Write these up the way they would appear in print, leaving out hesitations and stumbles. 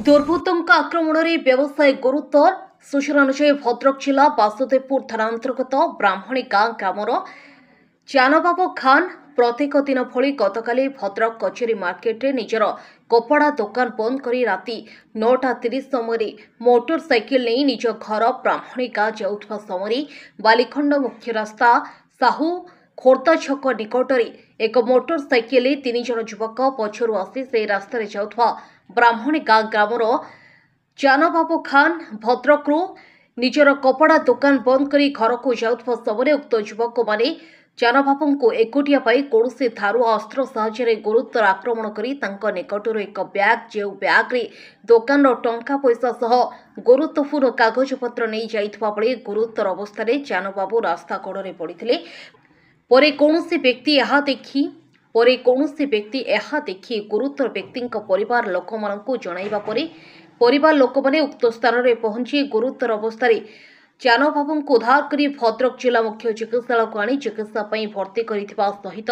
দুর্বৃত্তଙ୍କ আক্রমণে ব্যবসায়ী গুরুতর সূচনা অনুযায়ী ভদ্রক জেলা বাসুদেবপুর থানা অন্তর্গত ব্রাহ্মণী গাঁ গ্রামর চানবাবু খান প্রত্যেক দিন ভଳି গতকালি ভদ্রক কচেরি মার্কেটে নিজের কপড়া দোকান বন্ধ করে রাতে 9:30 সময় মোটর সাইকেল নিয়ে নিজ ঘর ব্রাহ্মণী গাঁ যাওয়া সময় বালিখণ্ড মুখ্য রাস্তা সাহু খোর্ধা ছক নিকটরে এক মোটর সাইকেল 3 জন যুবক পছরু আসি সেই রাস্তায় যাওয়া ব্রাহ্মণী গাঁ গ্রামর চানবাবু খান ভদ্রকରୁ ନିଜର କପଡ଼ା ଦୋକାନ ବନ୍ଦ କରି ଘରକୁ ଯାଉଥିବା ସମୟରେ ଉକ୍ତ ଯୁବକମାନେ ଚାନବାବୁଙ୍କୁ ଏକୁଟିଆ ପାଇ କୌଣସି ଧାରୁ ଅସ୍ତ୍ର ସାହାଯ୍ୟରେ ଗୁରୁତର ଆକ୍ରମଣ କରି ତାଙ୍କ ନିକଟରୁ ଏକ ବ୍ୟାଗ୍ ଯେଉଁ ବ୍ୟାଗ୍ରେ ଦୋକାନର ଟଙ୍କା ପଇସା ସହ ଗୁରୁତ୍ୱପୂର୍ଣ୍ଣ କାଗଜପତ୍ର ନେଇ ଯାଇଥିବା ବେଳେ ଗୁରୁତର ଅବସ୍ଥାରେ ଚାନବାବୁ ରାସ୍ତା କଡ଼ରେ ପଡ଼ିଥିଲେ। ପରେ କୌଣସି ବ୍ୟକ୍ତି ଏହା ଦେଖି ଗୁରୁତର ବ୍ୟକ୍ତିଙ୍କ ପରିବାର ଲୋକମାନଙ୍କୁ ଜଣାଇବା ପରେ ପରିବାର ଲୋକମାନେ ଉକ୍ତ ସ୍ଥାନରେ ପହଞ୍ଚି ଗୁରୁତର ଅବସ୍ଥାରେ ଚାନବାବୁଙ୍କୁ ଉଦ୍ଧାର କରି ଭଦ୍ରକ ଜିଲ୍ଲା ମୁଖ୍ୟ ଚିକିତ୍ସାଳୟକୁ ଆଣି ଚିକିତ୍ସା ପାଇଁ ଭର୍ତ୍ତି କରିଥିବା ସହିତ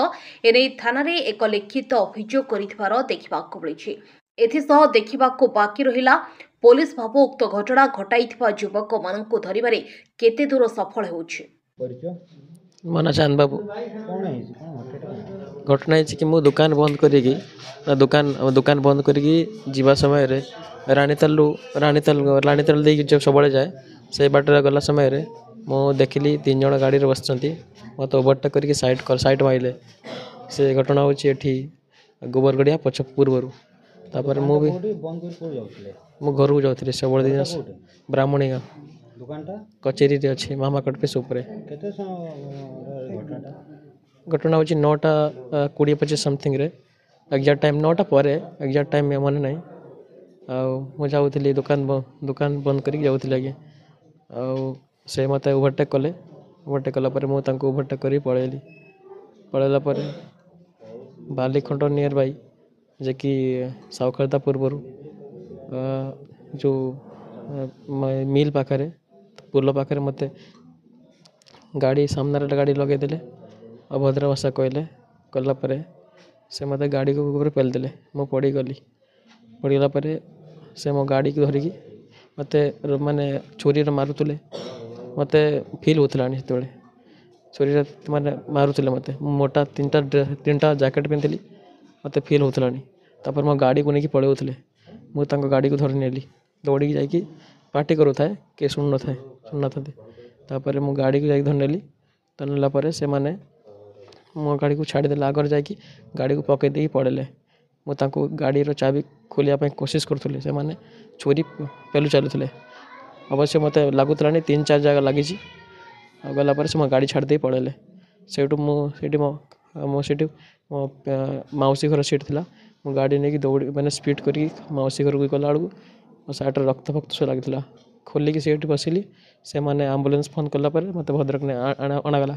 ଏନେଇ ଥାନାରେ ଏକ ଲିଖିତ ଅଭିଯୋଗ କରିଥିବାର ଦେଖିବାକୁ ମିଳିଛି। ଏଥିସହ ଦେଖିବାକୁ ବାକି ରହିଲା ପୋଲିସ ଭାବ ଉକ୍ତ ଘଟଣା ଘଟାଇଥିବା ଯୁବକମାନଙ୍କୁ ଧରିବାରେ କେତେ ଦୂର ସଫଳ ହେଉଛି। ମୋ ନାଁ ଚାନ୍ଦ ବାବୁ। ଘଟଣା ହେଇଛି କି ମୁଁ ଦୋକାନ ବନ୍ଦ କରିକି ଯିବା ସମୟରେ ରାଣୀତାଲ ଦେଇକି ଯେଉଁ ସବୁବେଳେ ଯାଏ ସେଇ ବାଟରେ ଗଲା ସମୟରେ ମୁଁ ଦେଖିଲି 3 ଜଣ ଗାଡ଼ିରେ ବସିଛନ୍ତି। ମୋତେ ଓଭରଟେକ୍ କରିକି ସାଇଟ୍ ମାରିଲେ। ସେ ଘଟଣା ହେଉଛି ଏଠି ଗୋବରଗଡ଼ିଆ ପଛ ପୂର୍ବରୁ। ତାପରେ ମୁଁ ଘରକୁ ଯାଉଥିଲି ସବୁବେଳେ ଦିନ ବ୍ରାହ୍ମଣୀ ଗାଁ କଚେରୀରେ ଅଛି ମାମାକଟ ପିସ୍ ଉପରେ। ଘଟଣା ହେଉଛି 9:20-25 ସମଥିଙ୍ଗରେ ଏକ୍ଜାକ୍ଟ ଟାଇମ୍ 9ଟା ପରେ ଏକ୍ଜାକ୍ଟ ଟାଇମ୍ ମନେ ନାହିଁ। ଆଉ ମୁଁ ଯାଉଥିଲି ଦୋକାନ ବନ୍ଦ କରିକି ଯାଉଥିଲି ଆଜ୍ଞା। ଆଉ ସେ ମୋତେ ଓଭରଟେକ୍ କଲା ପରେ ମୁଁ ତାଙ୍କୁ ଓଭରଟେକ୍ କରି ପଳେଇଲା ପରେ ବାଲିଖଣ୍ଡ ନିୟର ବାଇ ଯେ କି ସାଉଖର୍ଦା ପୂର୍ବରୁ ଯେଉଁ ମିଲ୍ ପାଖରେ ପୋଲ ପାଖରେ ମୋତେ ସାମ୍ନାରେ ଗାଡ଼ି ଲଗେଇଦେଲେ। ଅଭଦ୍ର ଭାଷା କଲା ପରେ ସେ ମୋତେ ଗାଡ଼ିକୁ ଉପରେ ପେଲିଦେଲେ। ମୁଁ ପଡ଼ିଗଲା ପରେ ସେ ମୋ ଗାଡ଼ିକୁ ଧରିକି ମୋତେ ମାନେ ଛୁରୀରେ ମାରୁଥିଲେ। ମୋତେ ଫିଲ୍ ହେଉଥିଲାଣି ସେତେବେଳେ ଛୁରୀରେ ମାନେ ମାରୁଥିଲେ ମୋତେ। ମୁଁ ମୋଟା ତିନିଟା ଜ୍ୟାକେଟ୍ ପିନ୍ଧିଥିଲି। ମୋତେ ଫିଲ୍ ହେଉଥିଲାଣି। ତାପରେ ମୋ ଗାଡ଼ିକୁ ନେଇକି ପଳାଉଥିଲେ। ମୁଁ ତାଙ୍କ ଗାଡ଼ିକୁ ଧରି ନେଲି। ଦୌଡ଼ିକି ଯାଇକି ପାଟି କରୁଥାଏ କିଏ ଶୁଣୁନଥାନ୍ତି। ତାପରେ ମୁଁ ଗାଡ଼ିକୁ ଯାଇକି ଧରି ନେଲା ପରେ ସେମାନେ ମୋ ଗାଡ଼ିକୁ ଛାଡ଼ିଦେଲେ। ଆଗରେ ଯାଇକି ଗାଡ଼ିକୁ ପକେଇ ଦେଇକି ପଳେଇଲେ। ମୁଁ ତାଙ୍କୁ ଗାଡ଼ିର ଚାବି ଖୋଲିବା ପାଇଁ କୋସିଶ କରୁଥିଲି। ସେମାନେ ଛୁରୀ ପେଲୁ ଚାଲୁଥିଲେ। ଅବଶ୍ୟ ମୋତେ ଲାଗୁଥିଲାଣି 3-4 ଜାଗା ଲାଗିଛି। ଆଉ ଗଲା ପରେ ସେ ମୋ ଗାଡ଼ି ଛାଡ଼ି ଦେଇ ପଳେଇଲେ। ସେଇଠୁ ମୋ ମାଉସୀ ଘର ସିଟ୍ ଥିଲା। ମୁଁ ଗାଡ଼ି ନେଇକି ସ୍ପିଡ଼୍ କରିକି ମାଉସୀ ଘରକୁ ଗଲାବେଳକୁ ମୋ ସାର୍ଟରେ ରକ୍ତ ଲାଗିଥିଲା। ଖୋଲିକି ସେଇଠି ବସିଲି। ସେମାନେ ଆମ୍ବୁଲାନ୍ସ ଫୋନ୍ କଲା ପରେ ମୋତେ ଭଦ୍ରକ ଅଣାଗଲା।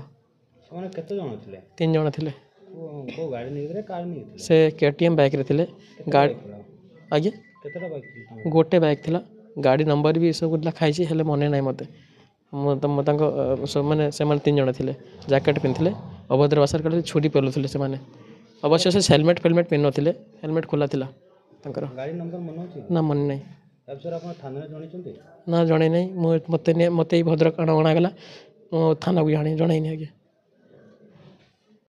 ସେମାନେ କେତେ ଜଣ ଥିଲେ? 3 ଜଣ ଥିଲେ। କୋଉ ଗାଡ଼ି ନେଇଥିଲେ? କାର ନେଇଥିଲେ? ସେ KTM ବାଇକ୍ରେ ଥିଲେ। ଆଜ୍ଞା କେତେଟା ବାଇକ୍ ଥିଲା? ଗୋଟେ ବାଇକ୍ ଥିଲା। ଗାଡ଼ି ନମ୍ବର ବି ଏସବୁ ଲେଖା ହେଇଛି ହେଲେ ମନେ ନାହିଁ ମୋତେ। ସେମାନେ 3 ଜଣ ଥିଲେ। ଜ୍ୟାକେଟ୍ ପିନ୍ଧିଥିଲେ। ଅଭଦ୍ର ଭାଷାରେ କହିଲେ ଛୁରୀ ପେଲୁଥିଲେ ସେମାନେ। ଅବଶ୍ୟ ସେ ହେଲମେଟ୍ ପିନ୍ଧିନଥିଲେ। ହେଲମେଟ୍ ଖୋଲା ଥିଲା ତାଙ୍କର। ଗାଡ଼ି ନମ୍ବର ମନେ ଅଛି? ନା ମନେ ନାହିଁ। ତା ବିଷୟରେ ଆପଣ ଥାନାରେ ଜଣାଇଛନ୍ତି? ନା ଜଣାଇ ନାହିଁ। ମୋତେ ଏଇ ଭଦ୍ରକ ଅଣାଗଲା। ମୁଁ ଥାନାକୁ ଜଣାଇନି ଆଜ୍ଞା।